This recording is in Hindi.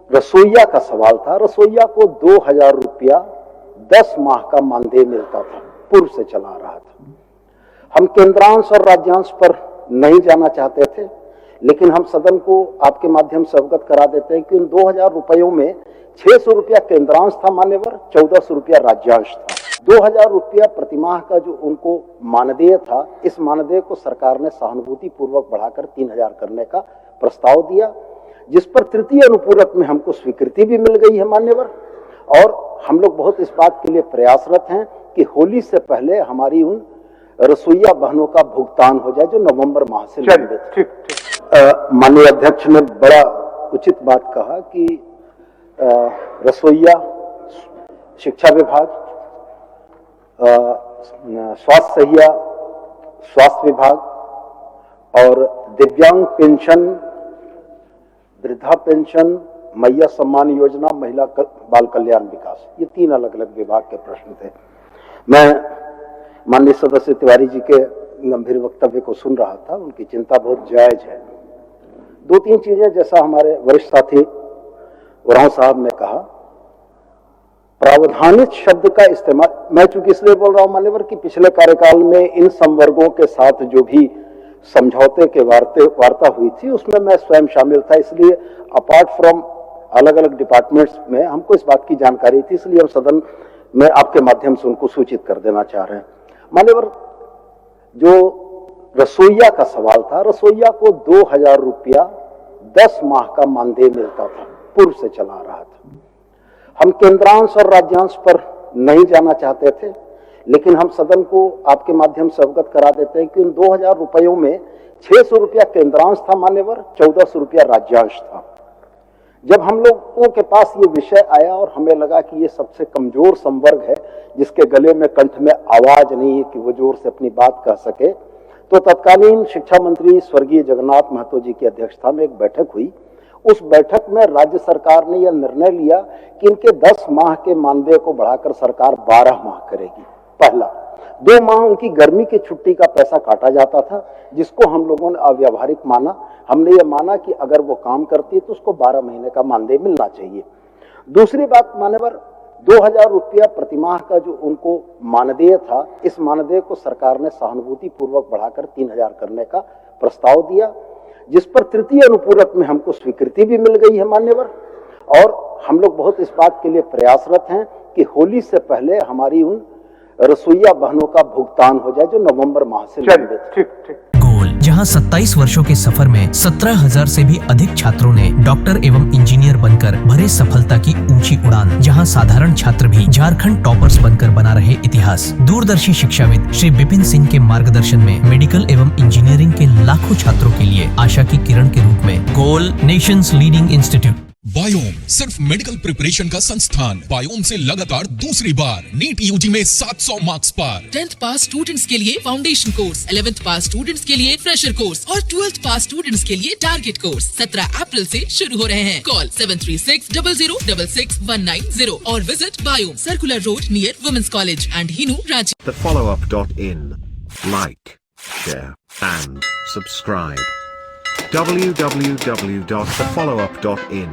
रसोईया का सवाल था। रसोईया को 2000 रुपया 10 माह का मानदेय मिलता था, पूर्व से चला रहा था। हम केंद्रांश और राज्यांश पर नहीं जाना चाहते थे, लेकिन हम सदन को आपके माध्यम से अवगत करा देते हैं कि उन 2000 रुपयों में 600 रुपया केंद्रांश था मान्यवर, 1400 रुपया राज्यांश था। 2000 रुपया प्रतिमाह का जो उनको मानदेय था, इस मानदेय को सरकार ने सहानुभूति पूर्वक बढ़ाकर 3000 करने का प्रस्ताव दिया, जिस पर तृतीय अनुपूरक में हमको स्वीकृति भी मिल गई है मान्यवर। और हम लोग बहुत इस बात के लिए प्रयासरत हैं कि होली से पहले हमारी उन रसोईया बहनों का भुगतान हो जाए जो नवंबर माह से लंबित। माननीय अध्यक्ष ने बड़ा उचित बात कहा कि रसोईया, शिक्षा विभाग, स्वास्थ्य सहिया, स्वास्थ्य विभाग और दिव्यांग पेंशन, वृद्धा पेंशन, मैया सम्मान योजना, महिला बाल कल्याण विकास, ये 3 अलग अलग विभाग के प्रश्न थे। मैं माननीय सदस्य तिवारी जी के गंभीर वक्तव्य को सुन रहा था, उनकी चिंता बहुत जायज है। 2-3 चीजें, जैसा हमारे वरिष्ठ साथी उरांव साहब ने कहा, प्रावधानित शब्द का इस्तेमाल मैं चूंकि इसलिए बोल रहा हूं मान्यवर कि पिछले कार्यकाल में इन संवर्गों के साथ जो भी समझौते के वार्ता हुई थी उसमें मैं स्वयं शामिल था, इसलिए अपार्ट फ्रॉम अलग अलग डिपार्टमेंट्स में हमको इस बात की जानकारी थी, इसलिए हम सदन में आपके माध्यम से उनको सूचित कर देना चाह रहे हैं। मान्यवर, जो रसोईया का सवाल था, रसोईया को 2000 रुपया 10 माह का मानदेय मिलता था, पूर्व से चला रहा था। हम केंद्रांश और राज्यांश पर नहीं जाना चाहते थे, लेकिन हम सदन को आपके माध्यम से अवगत करा देते हैं कि उन 2000 रुपयों में 600 रुपया केंद्रांश था मान्यवर, 1400 रुपया राज्यांश था। जब हम लोगों के पास ये विषय आया और हमें लगा कि ये सबसे कमजोर संवर्ग है, जिसके गले में, कंठ में आवाज नहीं है कि वो जोर से अपनी बात कह सके, तो तत्कालीन शिक्षा मंत्री स्वर्गीय जगन्नाथ महतो जी की अध्यक्षता में एक बैठक हुई। उस बैठक में राज्य सरकार ने यह निर्णय लिया कि इनके 10 माह के मानदेय को बढ़ाकर सरकार 12 माह करेगी। पहला 2 माह उनकी गर्मी की छुट्टी का पैसा काटा जाता था, जिसको हम लोगों ने अव्यावहारिक माना। हमने ये माना कि अगर वो काम करती है तो उसको 12 महीने का मानदेय मिलना चाहिए। दूसरी बात मान्यवर, 2000 रुपया प्रतिमाह का जो उनको मानदेय था, इस मानदेय को सरकार ने सहानुभूति पूर्वक बढ़ाकर 3000 करने का प्रस्ताव दिया, जिस पर तृतीय अनुपूरक में हमको स्वीकृति भी मिल गई है मान्यवर। और हम लोग बहुत इस बात के लिए प्रयासरत हैं कि होली से पहले हमारी उन रसोईया बहनों का भुगतान हो जाए जो नवंबर माह से लंबित। गोल, जहां 27 वर्षों के सफर में 17,000 से भी अधिक छात्रों ने डॉक्टर एवं इंजीनियर बनकर भरे सफलता की ऊंची उड़ान, जहां साधारण छात्र भी झारखंड टॉपर्स बनकर बना रहे इतिहास। दूरदर्शी शिक्षाविद श्री विपिन सिंह के मार्गदर्शन में मेडिकल एवं इंजीनियरिंग के लाखों छात्रों के लिए आशा की किरण के रूप में गोल, नेशंस लीडिंग इंस्टीट्यूट। बायोम सिर्फ मेडिकल प्रिपरेशन का संस्थान। बायोम से लगातार दूसरी बार नीट यूजी में 700 मार्क्स पर। 10th पास स्टूडेंट्स के लिए फाउंडेशन कोर्स, 11th पास स्टूडेंट्स के लिए फ्रेशर कोर्स और 12th पास स्टूडेंट्स के लिए टारगेट कोर्स 17 अप्रैल से शुरू हो रहे हैं। कॉल 7360066190 और visit Biome, circular road near women's college and Hinoo, Ranchi. thefollowup.in. Like, share and subscribe. www.thefollowup.in